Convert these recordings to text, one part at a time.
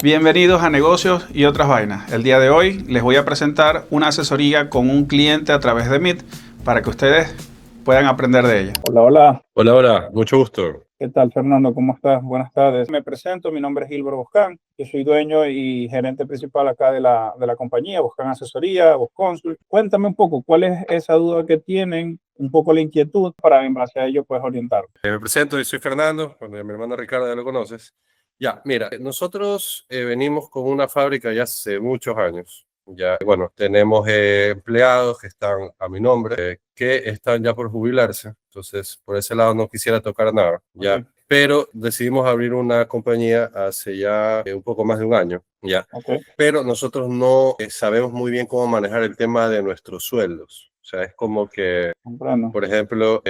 Bienvenidos a Negocios y otras vainas. El día de hoy les voy a presentar una asesoría con un cliente a través de Meet para que ustedes puedan aprender de ella. Hola, hola. Hola, hola, mucho gusto. ¿Qué tal, Fernando? ¿Cómo estás? Buenas tardes. Me presento, mi nombre es Gilbert Boscán. Yo soy dueño y gerente principal acá de la compañía, Boscán Asesoría, Bosconsult. Cuéntame un poco, ¿cuál es esa duda que tienen? Un poco la inquietud para en base a ello pues orientar. Me presento, yo soy Fernando, cuando mi hermano Ricardo ya lo conoces. Ya, mira, nosotros venimos con una fábrica ya hace muchos años. Ya, bueno, tenemos empleados que están a mi nombre, que están ya por jubilarse. Entonces, por ese lado no quisiera tocar nada, ya. Okay. Pero decidimos abrir una compañía hace ya un poco más de un año, ya. Okay. Pero nosotros no sabemos muy bien cómo manejar el tema de nuestros sueldos. O sea, es como que Comprendo. por ejemplo,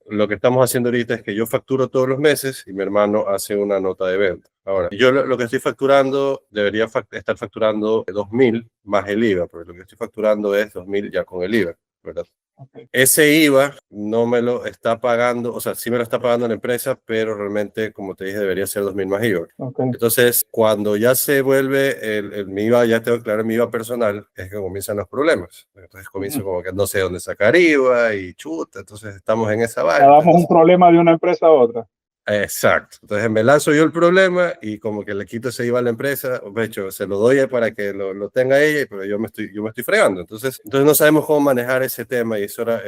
lo que estamos haciendo ahorita es que yo facturo todos los meses y mi hermano hace una nota de venta. Ahora, yo lo que estoy facturando, debería estar facturando 2.000 más el IVA, porque lo que estoy facturando es 2.000 ya con el IVA, ¿verdad? Okay. Ese IVA no me lo está pagando, o sea, sí me lo está pagando la empresa, pero realmente, como te dije, debería ser 2.000 más IVA. Okay. Entonces, cuando ya se vuelve mi IVA, ya tengo que declarar mi IVA personal, es que comienzan los problemas. Entonces comienzo como que no sé dónde sacar IVA y chuta, entonces estamos en esa vaina. Damos un problema de una empresa a otra. Exacto. Entonces me lanzo yo el problema y como que le quito ese IVA a la empresa, de hecho se lo doy para que lo tenga ella, pero yo me estoy fregando. Entonces no sabemos cómo manejar ese tema y eso era,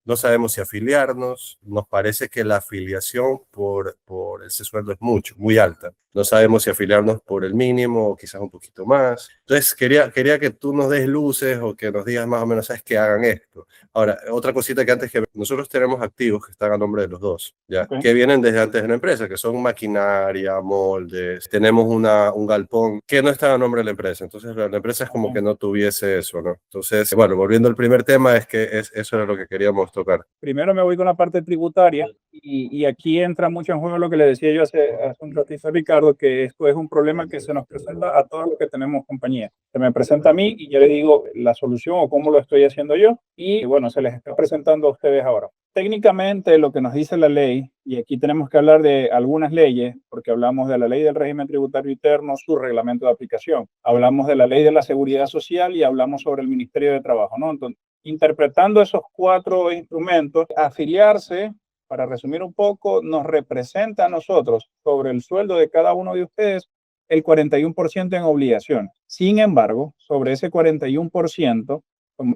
no sabemos si afiliarnos. Nos parece que la afiliación por ese sueldo es muy alta. No sabemos si afiliarnos por el mínimo o quizás un poquito más. Entonces quería que tú nos des luces o que nos digas más o menos, ¿sabes? Que hagan esto. Ahora, otra cosita que antes que nosotros tenemos activos que están a nombre de los dos, ¿ya? Okay. Que vienen desde antes de la empresa, que son maquinaria, moldes, tenemos un galpón que no está a nombre de la empresa, entonces la empresa es como que no tuviese eso, ¿no? Entonces, bueno, volviendo al primer tema, es que eso era lo que queríamos tocar. Primero me voy con la parte tributaria y aquí entra mucho en juego lo que le decía yo hace un ratito a Ricardo, que esto es un problema que se nos presenta a todos los que tenemos compañía. Se me presenta a mí y yo le digo la solución o cómo lo estoy haciendo yo y bueno, se les está presentando a ustedes ahora. Técnicamente lo que nos dice la ley, y aquí tenemos que hablar de algunas leyes, porque hablamos de la ley del régimen tributario interno, su reglamento de aplicación, hablamos de la ley de la seguridad social y hablamos sobre el Ministerio de Trabajo, ¿no? Entonces, interpretando esos cuatro instrumentos, afiliarse, para resumir un poco, nos representa a nosotros sobre el sueldo de cada uno de ustedes el 41% en obligaciones. Sin embargo, sobre ese 41%,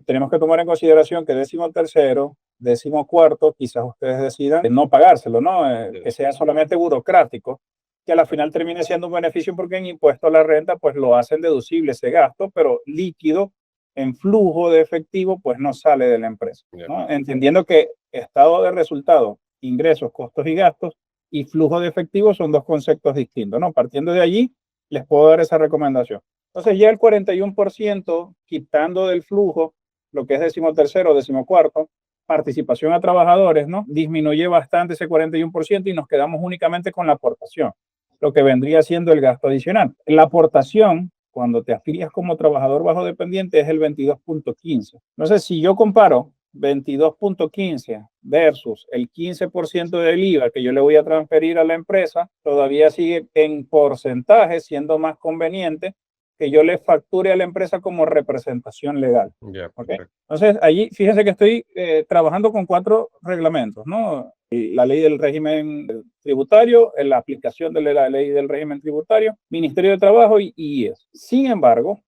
tenemos que tomar en consideración que 13º, 14º, quizás ustedes decidan no pagárselo, ¿no? Que sea solamente burocrático, que a la final termine siendo un beneficio porque en impuesto a la renta pues lo hacen deducible ese gasto, pero líquido en flujo de efectivo pues no sale de la empresa, ¿no? Entendiendo que estado de resultado, ingresos, costos y gastos y flujo de efectivo son dos conceptos distintos, ¿no? Partiendo de allí, les puedo dar esa recomendación. Entonces ya el 41% quitando del flujo, lo que es 13º, 14º, participación a trabajadores, ¿no? Disminuye bastante ese 41% y nos quedamos únicamente con la aportación, lo que vendría siendo el gasto adicional. La aportación, cuando te afilias como trabajador bajo dependiente, es el 22.15. Entonces, si yo comparo 22.15 versus el 15% del IVA que yo le voy a transferir a la empresa, todavía sigue en porcentaje siendo más conveniente que yo le facture a la empresa como representación legal. ¿Okay? Entonces, allí, fíjense que estoy trabajando con 4 reglamentos, ¿no? La ley del régimen tributario, la aplicación de la ley del régimen tributario, Ministerio de Trabajo y IES. Sin embargo,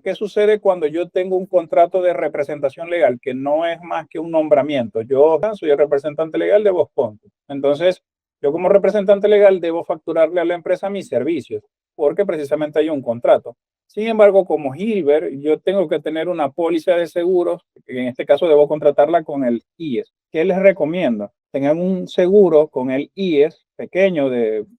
¿qué sucede cuando yo tengo un contrato de representación legal que no es más que un nombramiento? Yo soy el representante legal de Bosconsult. Entonces, yo como representante legal debo facturarle a la empresa mis servicios porque precisamente hay un contrato. Sin embargo, como Gilbert, yo tengo que tener una póliza de seguros, que en este caso debo contratarla con el IES. ¿Qué les recomiendo? Tengan un seguro con el IES pequeño,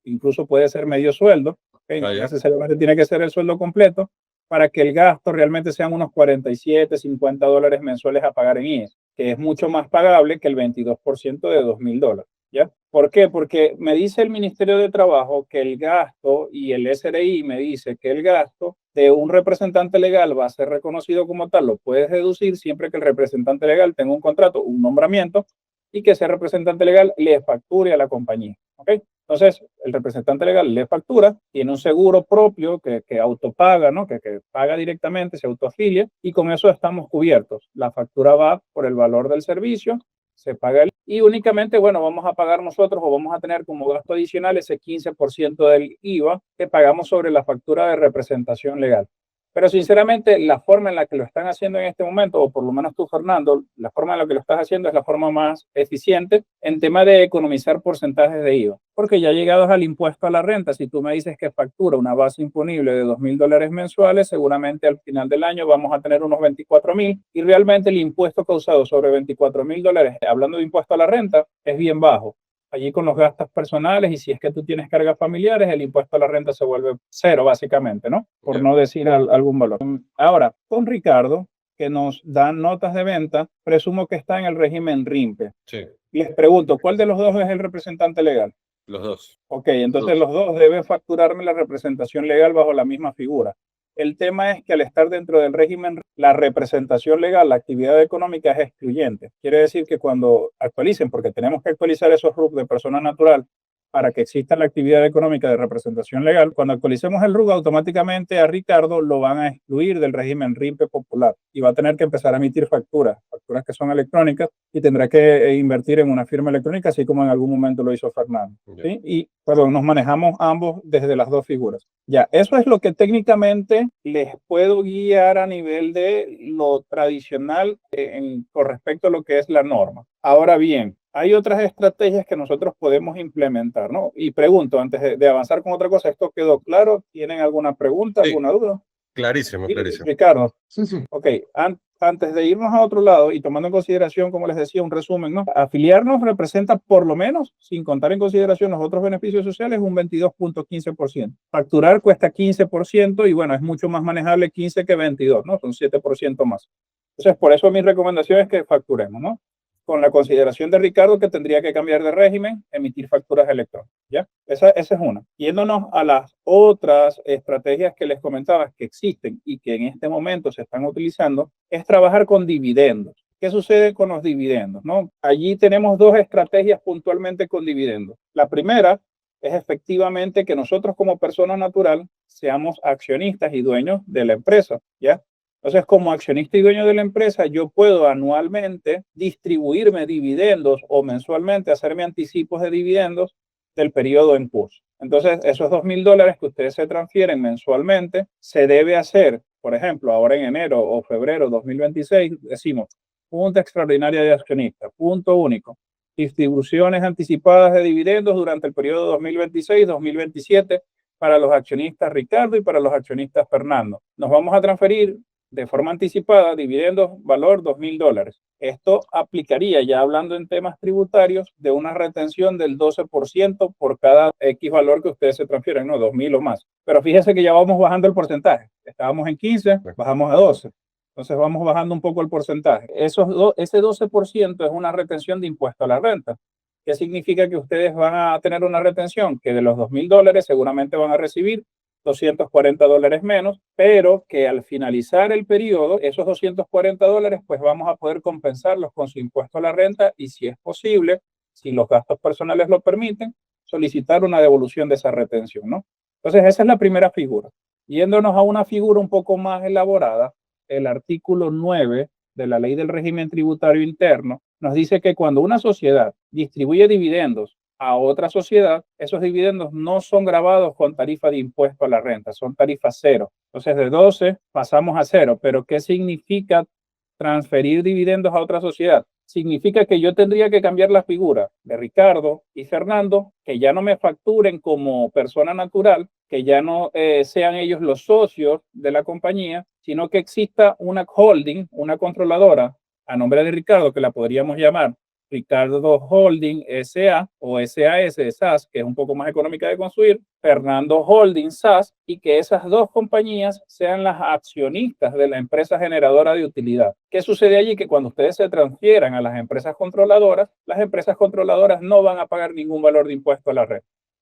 incluso puede ser medio sueldo, ¿okay? No necesariamente tiene que ser el sueldo completo, para que el gasto realmente sean unos 47, 50 dólares mensuales a pagar en IES, que es mucho más pagable que el 22% de $2.000. ¿Ya? ¿Por qué? Porque me dice el Ministerio de Trabajo que el gasto y el SRI me dice que el gasto de un representante legal va a ser reconocido como tal. Lo puedes deducir siempre que el representante legal tenga un contrato, un nombramiento y que ese representante legal le facture a la compañía. ¿Okay? Entonces, el representante legal le factura, tiene un seguro propio que autopaga, ¿no? Que paga directamente, se autoafilia, y con eso estamos cubiertos. La factura va por el valor del servicio, se paga y únicamente, bueno, vamos a pagar nosotros o vamos a tener como gasto adicional ese 15% del IVA que pagamos sobre la factura de representación legal. Pero sinceramente, la forma en la que lo están haciendo en este momento, o por lo menos tú, Fernando, la forma en la que lo estás haciendo es la forma más eficiente en tema de economizar porcentajes de IVA. Porque ya llegados al impuesto a la renta, si tú me dices que factura una base imponible de $2,000 mensuales, seguramente al final del año vamos a tener unos 24,000 y realmente el impuesto causado sobre $24,000, hablando de impuesto a la renta, es bien bajo. Allí con los gastos personales y si es que tú tienes cargas familiares, el impuesto a la renta se vuelve cero básicamente, ¿no? Por no decir algún valor. Ahora, con Ricardo, que nos dan notas de venta, presumo que está en el régimen RIMPE. Sí. Les pregunto, ¿cuál de los dos es el representante legal? Los dos. Ok, entonces los dos deben facturarme la representación legal bajo la misma figura. El tema es que al estar dentro del régimen, la representación legal, la actividad económica es excluyente. Quiere decir que cuando actualicen, porque tenemos que actualizar esos RUC de persona natural para que exista la actividad económica de representación legal, cuando actualicemos el RUC, automáticamente a Ricardo lo van a excluir del régimen RIMPE popular y va a tener que empezar a emitir facturas que son electrónicas y tendrá que invertir en una firma electrónica, así como en algún momento lo hizo Fernando. ¿Sí? Y perdón, nos manejamos ambos desde las dos figuras. Ya, eso es lo que técnicamente les puedo guiar a nivel de lo tradicional con respecto a lo que es la norma. Ahora bien, hay otras estrategias que nosotros podemos implementar, ¿no? Y pregunto, antes de avanzar con otra cosa, ¿esto quedó claro? ¿Tienen alguna pregunta, alguna duda? Clarísimo, Sí, clarísimo. Ricardo. Sí, sí. Ok, antes de irnos a otro lado y tomando en consideración, como les decía, un resumen, ¿no? Afiliarnos representa por lo menos, sin contar en consideración los otros beneficios sociales, un 22,15%. Facturar cuesta 15% y bueno, es mucho más manejable 15 que 22, ¿no? Son 7% más. Entonces, por eso mi recomendación es que facturemos, ¿no? Con la consideración de Ricardo que tendría que cambiar de régimen, emitir facturas electrónicas, ¿ya? Esa es una. Yéndonos a las otras estrategias que les comentaba que existen y que en este momento se están utilizando, es trabajar con dividendos. ¿Qué sucede con los dividendos, no? Allí tenemos dos estrategias puntualmente con dividendos. La primera es efectivamente que nosotros como persona natural seamos accionistas y dueños de la empresa, ¿ya? Entonces, como accionista y dueño de la empresa, yo puedo anualmente distribuirme dividendos o mensualmente hacerme anticipos de dividendos del periodo en curso. Entonces, esos $2,000 que ustedes se transfieren mensualmente, se debe hacer, por ejemplo, ahora en enero o febrero 2026, decimos, junta extraordinaria de accionistas, punto único, distribuciones anticipadas de dividendos durante el periodo 2026-2027 para los accionistas Ricardo y para los accionistas Fernando. Nos vamos a transferir de forma anticipada, dividendos, valor $2,000. Esto aplicaría, ya hablando en temas tributarios, de una retención del 12% por cada X valor que ustedes se transfieren, no, 2,000 o más. Pero fíjense que ya vamos bajando el porcentaje. Estábamos en 15, bajamos a 12. Entonces vamos bajando un poco el porcentaje. Ese 12% es una retención de impuesto a la renta. ¿Qué significa que ustedes van a tener una retención? Que de los $2,000 seguramente van a recibir $240 menos, pero que al finalizar el periodo, esos $240, pues vamos a poder compensarlos con su impuesto a la renta y si es posible, si los gastos personales lo permiten, solicitar una devolución de esa retención, ¿no? Entonces, esa es la primera figura. Yéndonos a una figura un poco más elaborada, el artículo 9 de la Ley del Régimen Tributario Interno nos dice que cuando una sociedad distribuye dividendos a otra sociedad, esos dividendos no son gravados con tarifa de impuesto a la renta, son tarifa cero. Entonces, de 12 pasamos a cero. ¿Pero qué significa transferir dividendos a otra sociedad? Significa que yo tendría que cambiar la figura de Ricardo y Fernando, que ya no me facturen como persona natural, que ya no sean ellos los socios de la compañía, sino que exista una holding, una controladora a nombre de Ricardo, que la podríamos llamar Ricardo Holding SA o SAS, SAS, que es un poco más económica de construir, Fernando Holding SAS, y que esas dos compañías sean las accionistas de la empresa generadora de utilidad. ¿Qué sucede allí? Que cuando ustedes se transfieran a las empresas controladoras no van a pagar ningún valor de impuesto a la red,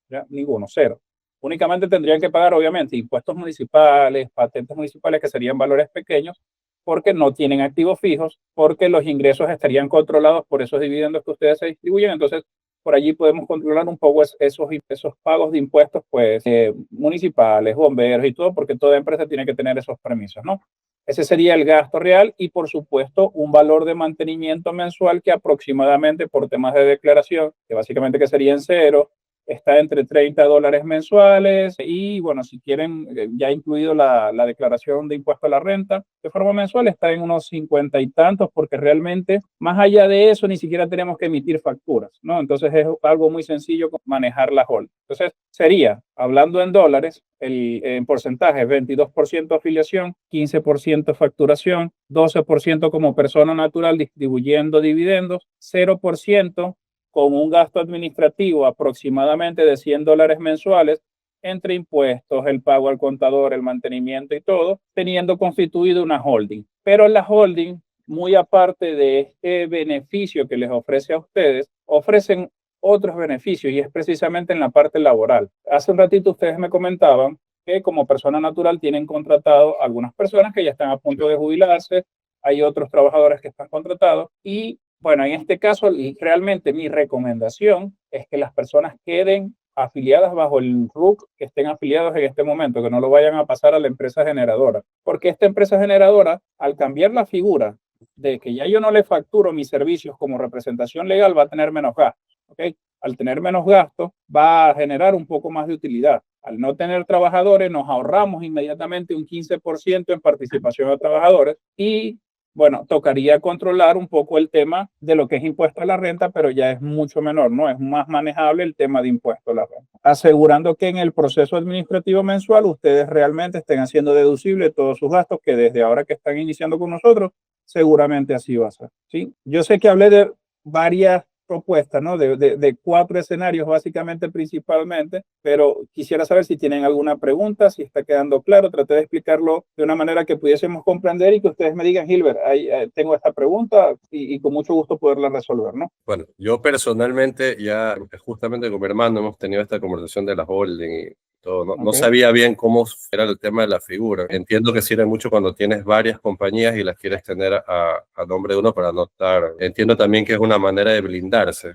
¿ya? Ninguno, cero. Únicamente tendrían que pagar, obviamente, impuestos municipales, patentes municipales, que serían valores pequeños, porque no tienen activos fijos, porque los ingresos estarían controlados por esos dividendos que ustedes se distribuyen. Entonces, por allí podemos controlar un poco esos pagos de impuestos, pues, municipales, bomberos y todo, porque toda empresa tiene que tener esos permisos, ¿no? Ese sería el gasto real y, por supuesto, un valor de mantenimiento mensual que aproximadamente por temas de declaración, que básicamente que sería en cero, está entre $30 mensuales y, bueno, si quieren, ya incluido la declaración de impuesto a la renta, de forma mensual está en unos 50 y tantos, porque realmente, más allá de eso, ni siquiera tenemos que emitir facturas, ¿no? Entonces es algo muy sencillo manejar la holding. Entonces sería, hablando en dólares, en porcentaje, 22% afiliación, 15% facturación, 12% como persona natural distribuyendo dividendos, 0% con un gasto administrativo aproximadamente de $100 mensuales entre impuestos, el pago al contador, el mantenimiento y todo, teniendo constituido una holding. Pero la holding, muy aparte de este beneficio que les ofrece a ustedes, ofrecen otros beneficios y es precisamente en la parte laboral. Hace un ratito ustedes me comentaban que como persona natural tienen contratado algunas personas que ya están a punto de jubilarse, hay otros trabajadores que están contratados y bueno, en este caso, realmente mi recomendación es que las personas queden afiliadas bajo el RUC, que estén afiliados en este momento, que no lo vayan a pasar a la empresa generadora, porque esta empresa generadora, al cambiar la figura de que ya yo no le facturo mis servicios como representación legal, va a tener menos gastos, ¿ok? Al tener menos gastos, va a generar un poco más de utilidad. Al no tener trabajadores, nos ahorramos inmediatamente un 15% en participación de trabajadores y bueno, tocaría controlar un poco el tema de lo que es impuesto a la renta, pero ya es mucho menor, ¿no? Es más manejable el tema de impuesto a la renta. Asegurando que en el proceso administrativo mensual ustedes realmente estén haciendo deducible todos sus gastos, que desde ahora que están iniciando con nosotros, seguramente así va a ser, ¿sí? Yo sé que hablé de varias propuestas, ¿no? De 4 escenarios básicamente principalmente, pero quisiera saber si tienen alguna pregunta, si está quedando claro. Traté de explicarlo de una manera que pudiésemos comprender y que ustedes me digan, Gilbert, tengo esta pregunta y con mucho gusto poderla resolver, ¿no? Bueno, yo personalmente ya justamente con mi hermano hemos tenido esta conversación de la holding y todo. No, no sabía bien cómo era el tema de la figura. Entiendo que sirve mucho cuando tienes varias compañías y las quieres tener a nombre de uno para no estar. Entiendo también que es una manera de blindarse.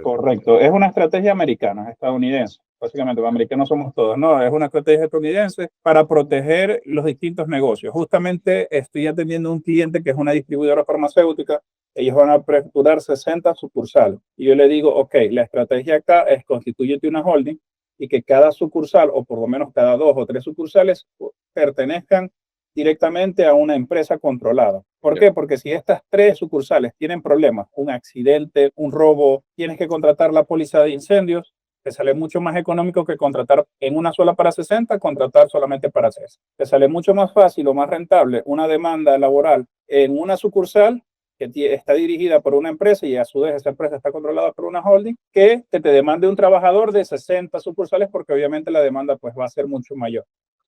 Correcto, es una estrategia americana, estadounidense. Básicamente, los americanos somos todos, ¿no? Es una estrategia estadounidense para proteger los distintos negocios. Justamente estoy atendiendo a un cliente que es una distribuidora farmacéutica. Ellos van a aperturar 60 sucursales. Y yo le digo, ok, la estrategia acá es constituyete una holding y que cada sucursal, o por lo menos cada 2 o 3 sucursales, pertenezcan directamente a una empresa controlada. ¿Por qué? Porque si estas 3 sucursales tienen problemas, un accidente, un robo, tienes que contratar la póliza de incendios, te sale mucho más económico que contratar en una sola para 60, contratar solamente para 6. Te sale mucho más fácil o más rentable una demanda laboral en una sucursal que está dirigida por una empresa y a su vez esa empresa está controlada por una holding, que te demande un trabajador de 60 sucursales porque obviamente la demanda pues va a ser mucho mayor.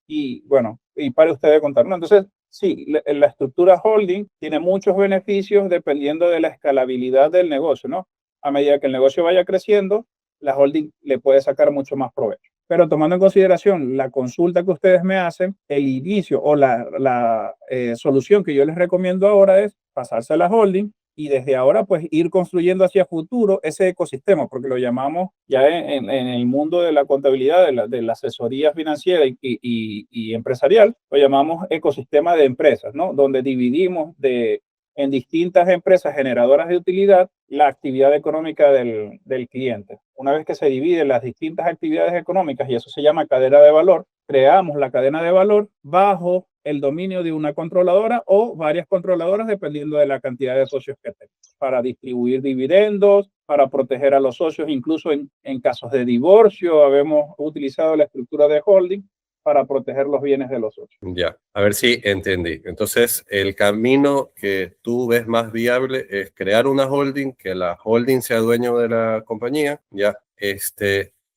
Y bueno, y para ustedes contar, ¿no? Entonces, sí, la estructura holding tiene muchos beneficios dependiendo de la escalabilidad del negocio, ¿no? A medida que el negocio vaya creciendo, la holding le puede sacar mucho más provecho. Pero tomando en consideración la consulta que ustedes me hacen, el inicio o la solución que yo les recomiendo ahora es pasarse a la holding y desde ahora pues ir construyendo hacia futuro ese ecosistema, porque lo llamamos ya en el mundo de la contabilidad, de la asesoría financiera y empresarial, lo llamamos ecosistema de empresas, ¿no? Donde dividimos en distintas empresas generadoras de utilidad la actividad económica del cliente. Una vez que se dividen las distintas actividades económicas, y eso se llama cadena de valor, creamos la cadena de valor bajo el dominio de una controladora o varias controladoras, dependiendo de la cantidad de socios que tenemos, para distribuir dividendos, para proteger a los socios, incluso en casos de divorcio, habemos utilizado la estructura de holding para proteger los bienes de los socios. Ya, a ver si entendí. Entonces, el camino que tú ves más viable es crear una holding, que la holding sea dueño de la compañía, ya,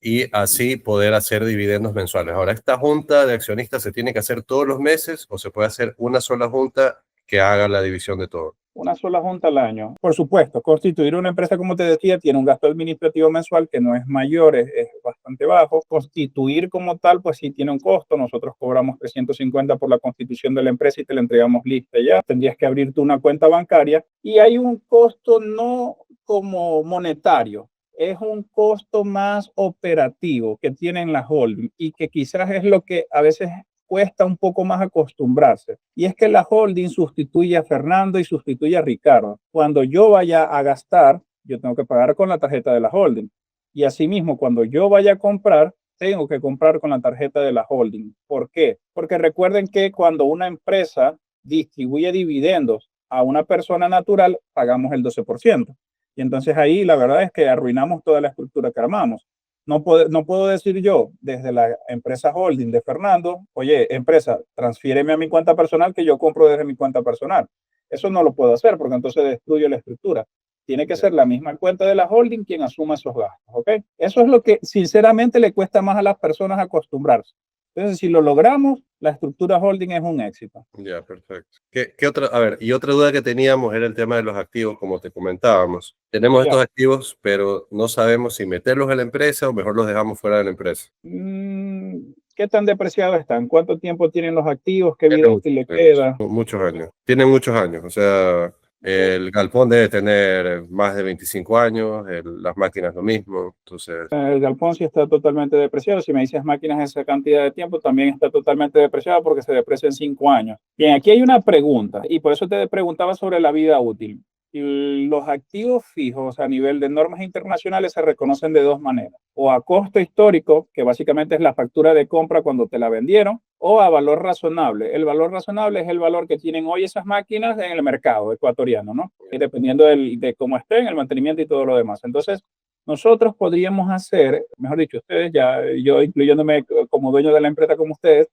y así poder hacer dividendos mensuales. Ahora, ¿esta junta de accionistas se tiene que hacer todos los meses o se puede hacer una sola junta que haga la división de todo? Una sola junta al año. Por supuesto, constituir una empresa, como te decía, tiene un gasto administrativo mensual que no es mayor, es bastante bajo. Constituir como tal, pues sí tiene un costo. Nosotros cobramos 350 por la constitución de la empresa y te la entregamos lista ya. Tendrías que abrirte una cuenta bancaria y hay un costo no como monetario. es un costo más operativo que tienen las holding y que quizás es lo que a veces cuesta un poco más acostumbrarse. Y es que la holding sustituye a Fernando y sustituye a Ricardo. Cuando yo vaya a gastar, yo tengo que pagar con la tarjeta de la holding. Y asimismo, cuando yo vaya a comprar, tengo que comprar con la tarjeta de la holding. ¿Por qué? Porque recuerden que cuando una empresa distribuye dividendos a una persona natural, pagamos el 12%. Y entonces ahí la verdad es que arruinamos toda la estructura que armamos. No puedo decir yo desde la empresa holding de Fernando, oye, empresa, transfiéreme a mi cuenta personal que yo compro desde mi cuenta personal. Eso no lo puedo hacer porque entonces destruyo la estructura. Tiene que ser la misma cuenta de la holding quien asuma esos gastos, ¿ok? Eso es lo que sinceramente le cuesta más a las personas acostumbrarse. Entonces, si lo logramos, la estructura holding es un éxito. Ya, perfecto. ¿Qué otra? A ver, y otra duda que teníamos era el tema de los activos, como te comentábamos. Tenemos estos activos, pero no sabemos si meterlos en la empresa o mejor los dejamos fuera de la empresa. ¿Qué tan depreciados están? ¿Cuánto tiempo tienen los activos? ¿Qué vida útil le queda? Muchos años. Tienen muchos años. O sea, el galpón debe tener más de 25 años, las máquinas lo mismo. Entonces, El galpón sí está totalmente depreciado. Si me dices máquinas esa cantidad de tiempo, también está totalmente depreciado porque se deprecia en 5 años. Bien, aquí hay una pregunta y por eso te preguntaba sobre la vida útil. Y los activos fijos a nivel de normas internacionales se reconocen de dos maneras. O a costo histórico, que básicamente es la factura de compra cuando te la vendieron, o a valor razonable. El valor razonable es el valor que tienen hoy esas máquinas en el mercado ecuatoriano, ¿no? Y dependiendo de cómo estén, el mantenimiento y todo lo demás. Entonces, nosotros podríamos hacer, mejor dicho, ustedes ya, yo incluyéndome como dueño de la empresa como ustedes,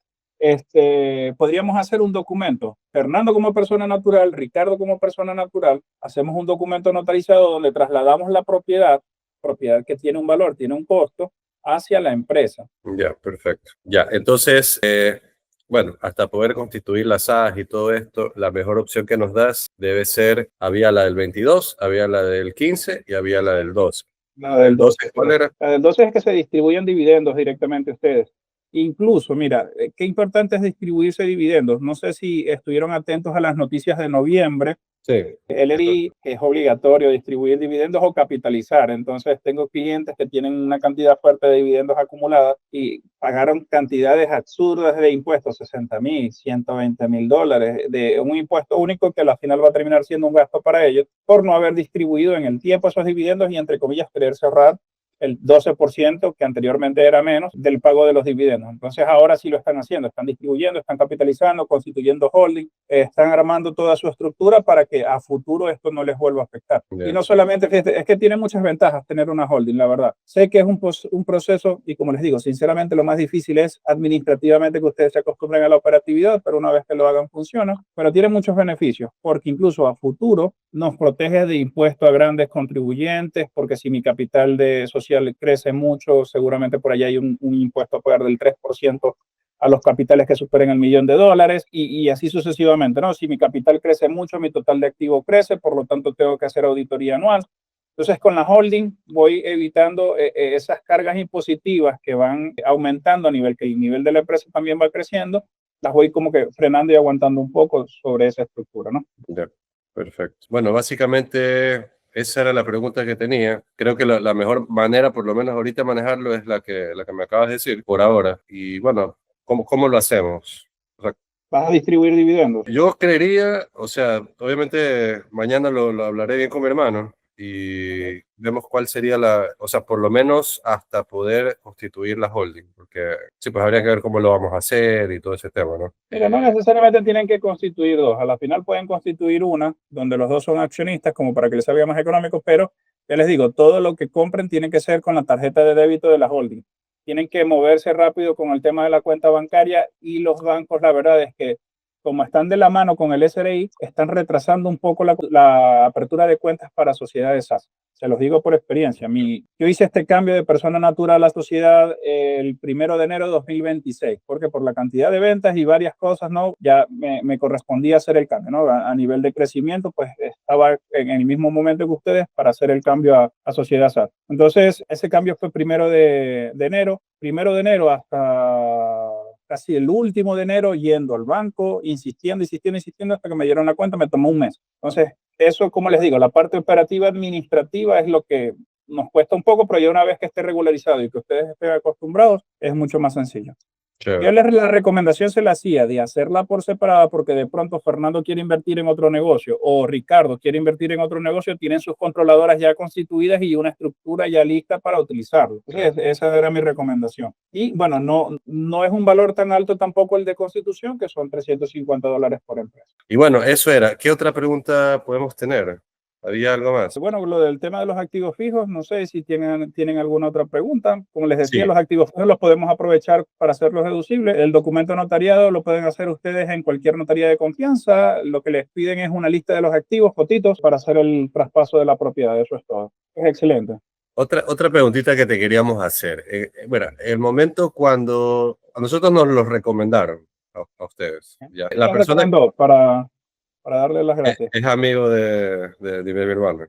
podríamos hacer un documento. Fernando como persona natural, Ricardo como persona natural, hacemos un documento notarizado donde trasladamos la propiedad que tiene un valor, tiene un costo, hacia la empresa. ya, perfecto. Ya, entonces, bueno, hasta poder constituir las SAS y todo esto, la mejor opción que nos das debe ser, había la del 22, había la del 15 y había la del 12. La del 12. ¿Cuál era? La del 12 es que se distribuyen dividendos directamente a ustedes. Incluso, mira, qué importante es distribuirse dividendos. No sé si estuvieron atentos a las noticias de noviembre. Sí. LRI es obligatorio distribuir dividendos o capitalizar. Entonces, tengo clientes que tienen una cantidad fuerte de dividendos acumuladas y pagaron cantidades absurdas de impuestos, 60,000, 120,000 dólares, de un impuesto único que al final va a terminar siendo un gasto para ellos por no haber distribuido en el tiempo esos dividendos y, entre comillas, querer cerrar el 12%, que anteriormente era menos, del pago de los dividendos. Entonces ahora sí lo están haciendo, están distribuyendo, están capitalizando, constituyendo holding, están armando toda su estructura para que a futuro esto no les vuelva a afectar. Yeah. Y no solamente, fíjate, es que tiene muchas ventajas tener una holding, la verdad. Sé que es un proceso y, como les digo, sinceramente lo más difícil es administrativamente que ustedes se acostumbren a la operatividad, pero una vez que lo hagan funciona. Pero tiene muchos beneficios, porque incluso a futuro nos protege de impuestos a grandes contribuyentes, porque si mi capital de social crece mucho, seguramente por allá hay un impuesto a pagar del 3% a los capitales que superen el $1.000.000 y así sucesivamente, ¿no? Si mi capital crece mucho, mi total de activo crece, por lo tanto tengo que hacer auditoría anual. Entonces, con la holding voy evitando esas cargas impositivas que van aumentando a nivel que el nivel de la empresa también va creciendo, las voy como que frenando y aguantando un poco sobre esa estructura, ¿no? Yeah, perfecto. Bueno, básicamente esa era la pregunta que tenía. Creo que la mejor manera, por lo menos ahorita, manejarlo es la que me acabas de decir por ahora. Y bueno, ¿cómo lo hacemos? O sea, ¿vas a distribuir dividendos? Yo creería, o sea, obviamente mañana lo hablaré bien con mi hermano y vemos cuál sería o sea, por lo menos hasta poder constituir la holding, porque sí, pues habría que ver cómo lo vamos a hacer y todo ese tema, ¿no? Mira, no necesariamente tienen que constituir dos, a la final pueden constituir una, donde los dos son accionistas, como para que les salga más económico, pero ya les digo, todo lo que compren tiene que ser con la tarjeta de débito de la holding. Tienen que moverse rápido con el tema de la cuenta bancaria y los bancos, la verdad es que como están de la mano con el SRI, están retrasando un poco la apertura de cuentas para sociedades SAS. Se los digo por experiencia. Yo hice este cambio de persona natural a sociedad el 1 de enero de 2026, porque por la cantidad de ventas y varias cosas, ¿no? Ya me correspondía hacer el cambio, ¿no? A nivel de crecimiento, pues estaba en el mismo momento que ustedes para hacer el cambio a sociedad SAS. Entonces, ese cambio fue 1 de enero. 1 de enero hasta casi el último de enero yendo al banco, insistiendo hasta que me dieron la cuenta, me tomó un mes. Entonces, eso, como les digo, la parte operativa administrativa es lo que nos cuesta un poco, pero ya una vez que esté regularizado y que ustedes estén acostumbrados, es mucho más sencillo. Yo la recomendación se la hacía de hacerla por separada porque de pronto Fernando quiere invertir en otro negocio o Ricardo quiere invertir en otro negocio, tienen sus controladoras ya constituidas y una estructura ya lista para utilizarlo. Entonces, esa era mi recomendación. Y bueno, no es un valor tan alto tampoco el de constitución, que son $350 por empresa. Y bueno, eso era. ¿Qué otra pregunta podemos tener? ¿Había algo más? Bueno, lo del tema de los activos fijos, no sé si tienen alguna otra pregunta. Como les decía, Sí. los activos fijos los podemos aprovechar para hacerlos deducibles. El documento notariado lo pueden hacer ustedes en cualquier notaría de confianza. Lo que les piden es una lista de los activos, fotitos, para hacer el traspaso de la propiedad. Eso es todo. Es excelente. Otra preguntita que te queríamos hacer. Bueno, el momento cuando a nosotros nos lo recomendaron a ustedes. Ya. La ¿Quién persona recomendó para darle las gracias? es amigo de mi hermano.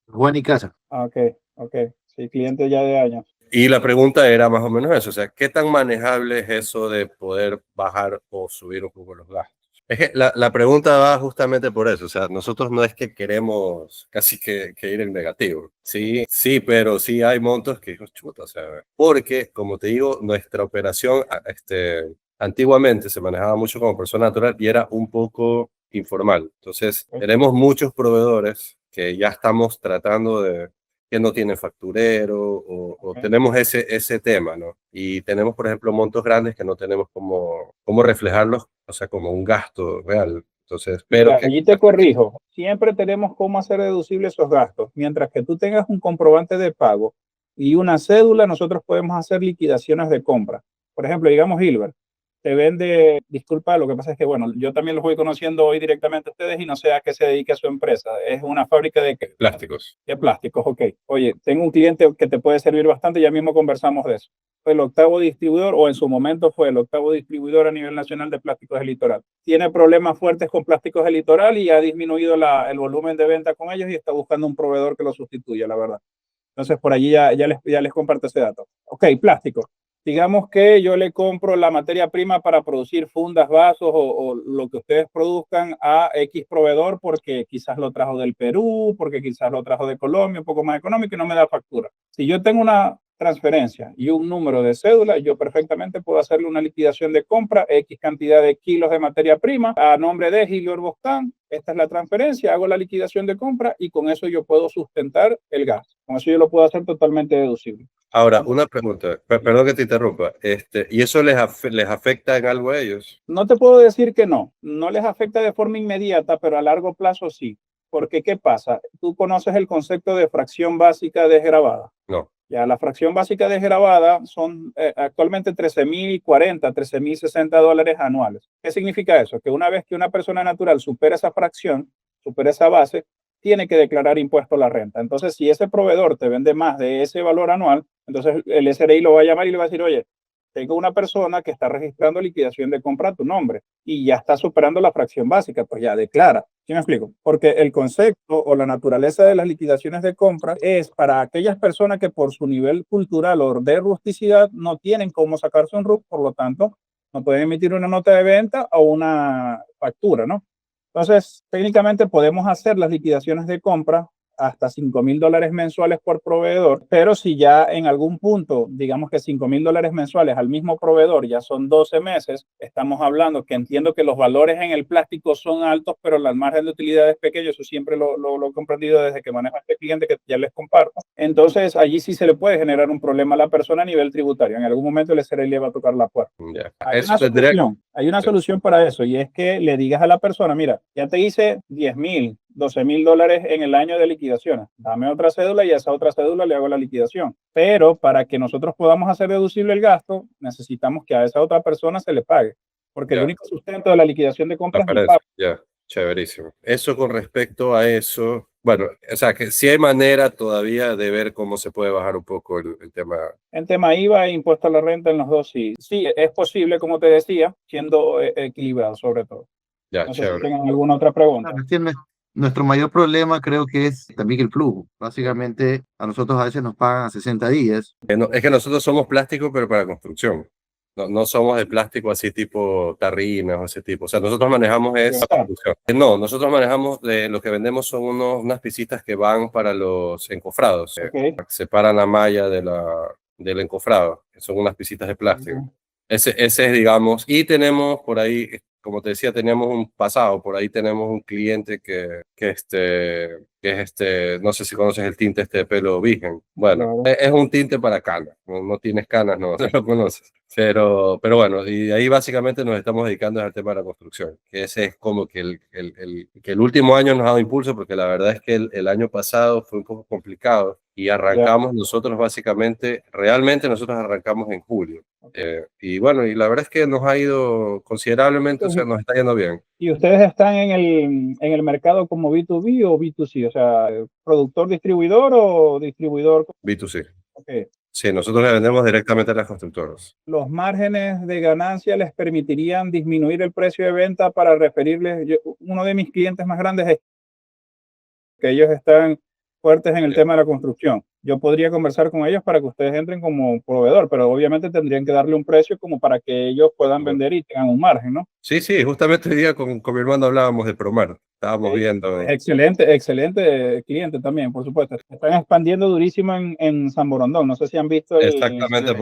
Juan y Casa. Ah, ok. Sí, cliente ya de años. Y la pregunta era más o menos eso, o sea, ¿qué tan manejable es eso de poder bajar o subir un poco los gastos? Es que la pregunta va justamente por eso, o sea, nosotros no es que queremos casi que ir en negativo, sí, pero sí hay montos que, chuta, o sea, porque, como te digo, nuestra operación, antiguamente se manejaba mucho como persona natural y era un poco informal, entonces tenemos muchos proveedores que ya estamos tratando de que no tienen facturero o tenemos ese tema, ¿no? Y tenemos, por ejemplo, montos grandes que no tenemos cómo reflejarlos, o sea, como un gasto real. Entonces, pero Mira, allí te corrijo. Siempre tenemos cómo hacer deducibles esos gastos. Mientras que tú tengas un comprobante de pago y una cédula, nosotros podemos hacer liquidaciones de compra. Por ejemplo, digamos, Hilbert te vende, disculpa, lo que pasa es que, bueno, yo también los voy conociendo hoy directamente a ustedes y no sé a qué se dedica su empresa. Es una fábrica de plásticos. de plásticos, ok. Oye, tengo un cliente que te puede servir bastante, ya mismo conversamos de eso. Fue el octavo distribuidor, o en su momento fue el octavo distribuidor a nivel nacional de plásticos del litoral. Tiene problemas fuertes con plásticos del litoral y ha disminuido el volumen de venta con ellos y está buscando un proveedor que lo sustituya, la verdad. Entonces, por allí ya les comparto ese dato. Ok, plástico. Digamos que yo le compro la materia prima para producir fundas, vasos o lo que ustedes produzcan a X proveedor porque quizás lo trajo del Perú, porque quizás lo trajo de Colombia, un poco más económico y no me da factura. Si yo tengo una transferencia y un número de cédula, yo perfectamente puedo hacerle una liquidación de compra, X cantidad de kilos de materia prima a nombre de Gilbert Bostán. Esta es la transferencia, hago la liquidación de compra y con eso yo puedo sustentar el gasto. Con eso yo lo puedo hacer totalmente deducible. Ahora, una pregunta, perdón que te interrumpa, ¿y eso les afecta en algo a ellos? No te puedo decir que no les afecta de forma inmediata, pero a largo plazo sí. Porque, ¿qué pasa? Tú conoces el concepto de fracción básica desgravada. No. Ya, la fracción básica desgravada son actualmente $13,040, $13,060 anuales. ¿Qué significa eso? Que una vez que una persona natural supera esa fracción, supera esa base, tiene que declarar impuesto a la renta. Entonces, si ese proveedor te vende más de ese valor anual, entonces el SRI lo va a llamar y le va a decir, oye, tengo una persona que está registrando liquidación de compra a tu nombre y ya está superando la fracción básica, pues ya declara. ¿Sí me explico? Porque el concepto o la naturaleza de las liquidaciones de compra es para aquellas personas que por su nivel cultural o de rusticidad no tienen cómo sacarse un RUC, por lo tanto, no pueden emitir una nota de venta o una factura, ¿no? Entonces, técnicamente podemos hacer las liquidaciones de compra hasta $5,000 mensuales por proveedor, pero si ya en algún punto, digamos que $5,000 mensuales al mismo proveedor ya son 12 meses, estamos hablando que entiendo que los valores en el plástico son altos, pero el margen de utilidad es pequeño, eso siempre lo he comprendido desde que manejo a este cliente que ya les comparto. Entonces, allí sí se le puede generar un problema a la persona a nivel tributario. En algún momento el SRI le va a tocar la puerta. Yeah. Hay una solución para eso y es que le digas a la persona, mira, ya te hice $10,000, $12,000 en el año de liquidaciones. Dame otra cédula y a esa otra cédula le hago la liquidación. Pero para que nosotros podamos hacer deducible el gasto, necesitamos que a esa otra persona se le pague. Porque el único sustento de la liquidación de compras es el pago. Ya, chéverísimo. Eso con respecto a eso, bueno, o sea, que sí hay manera todavía de ver cómo se puede bajar un poco el tema. En tema IVA e impuesto a la renta en los dos, sí. Sí, es posible, como te decía, siendo equilibrado sobre todo. Ya, no sé chévere. si tengan alguna otra pregunta. Nuestro mayor problema creo que es también el flujo. Básicamente, a nosotros a veces nos pagan a 60 días. Es que nosotros somos plásticos, pero para construcción. No somos de plástico así tipo tarrinas o ese tipo. O sea, nosotros manejamos esa Claro. producción. No, nosotros manejamos lo que vendemos son unas pisitas que van para los encofrados. Ok. Separan la malla del encofrado, que son unas pisitas de plástico. Ujú. Ese es, digamos, y tenemos por ahí, como te decía, teníamos un pasado, por ahí tenemos un cliente que es no sé si conoces el tinte de pelo virgen. Bueno, Claro. es un tinte para canas, no tienes canas, no, no lo conoces. Pero bueno, y ahí básicamente nos estamos dedicando al tema de la construcción, que ese es como que el último año nos ha dado impulso, porque la verdad es que el año pasado fue un poco complicado y arrancamos nosotros básicamente, realmente nosotros arrancamos en julio. Y bueno, y la verdad es que nos ha ido considerablemente, o sea, nos está yendo bien. ¿Y ustedes están en el mercado como B2B o B2C? O sea, ¿productor distribuidor o distribuidor? B2C. Okay. Sí, nosotros le vendemos directamente a las constructoras. ¿Los márgenes de ganancia les permitirían disminuir el precio de venta para referirles? Uno de mis clientes más grandes es que ellos están fuertes en el tema de la construcción. Yo podría conversar con ellos para que ustedes entren como proveedor, pero obviamente tendrían que darle un precio como para que ellos puedan vender y tengan un margen, ¿no? Sí, justamente hoy día con mi hermano hablábamos de Promar. Estábamos viendo. Excelente cliente también, por supuesto. Están expandiendo durísimo en San Borondón. No sé si han visto el Exactamente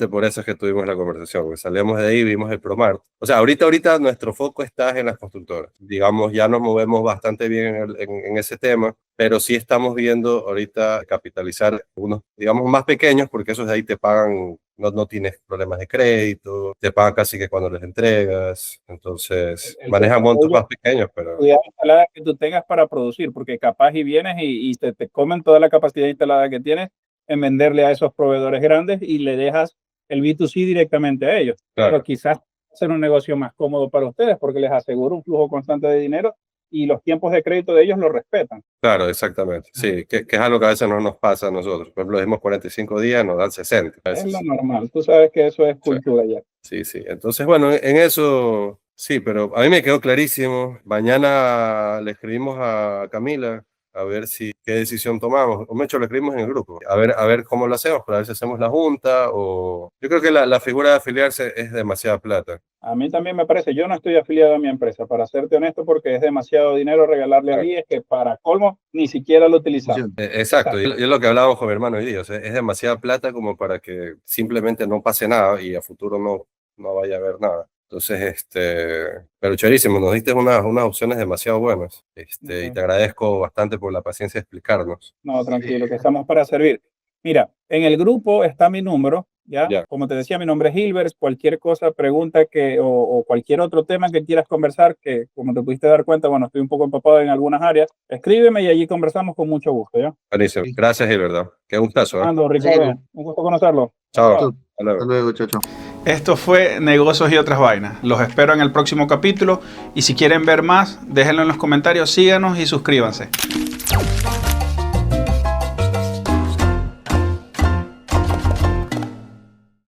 por eso es que tuvimos la conversación. Porque salíamos de ahí y vimos el Promar. O sea, ahorita nuestro foco está en las constructoras. Digamos, ya nos movemos bastante bien en ese tema, pero sí estamos viendo ahorita capitalizar unos, digamos, más pequeños, porque esos de ahí te pagan. No tienes problemas de crédito, te pagan casi que cuando les entregas, entonces manejan montos más pequeños, pero... Cuidado instalada que tú tengas para producir, porque capaz y vienes y te comen toda la capacidad instalada que tienes en venderle a esos proveedores grandes y le dejas el B2C directamente a ellos. Claro. Pero quizás hacer un negocio más cómodo para ustedes porque les asegura un flujo constante de dinero y los tiempos de crédito de ellos lo respetan. Claro, exactamente. Sí, que es algo que a veces no nos pasa a nosotros. Por ejemplo, decimos 45 días, nos dan 60. Es lo normal. Tú sabes que eso es cultura ya. Sí. Entonces, bueno, en eso sí, pero a mí me quedó clarísimo. Mañana le escribimos a Camila a ver qué decisión tomamos. O hecho, le escribimos en el grupo. A ver cómo lo hacemos, para ver si hacemos la junta o... Yo creo que la figura de afiliarse es demasiada plata. A mí también me parece, yo no estoy afiliado a mi empresa, para serte honesto, porque es demasiado dinero regalarle a mí, es que para colmo ni siquiera lo utilizamos. Exacto, y es lo que hablábamos con mi hermano hoy día, o sea, es demasiada plata como para que simplemente no pase nada y a futuro no vaya a haber nada. Entonces, pero chéverísimo, nos diste unas opciones demasiado buenas, y te agradezco bastante por la paciencia de explicarnos. No, tranquilo, que estamos para servir. Mira, en el grupo está mi número, ¿ya? Como te decía, mi nombre es Hilbert, cualquier cosa, pregunta o cualquier otro tema que quieras conversar, que como te pudiste dar cuenta, bueno, estoy un poco empapado en algunas áreas, escríbeme y allí conversamos con mucho gusto, ¿ya? Buenísimo, gracias Hilbert, qué gustazo. Rico, un gusto conocerlo. Chao. Hasta luego, chao. Esto fue Negocios y otras vainas. Los espero en el próximo capítulo y si quieren ver más, déjenlo en los comentarios, síganos y suscríbanse.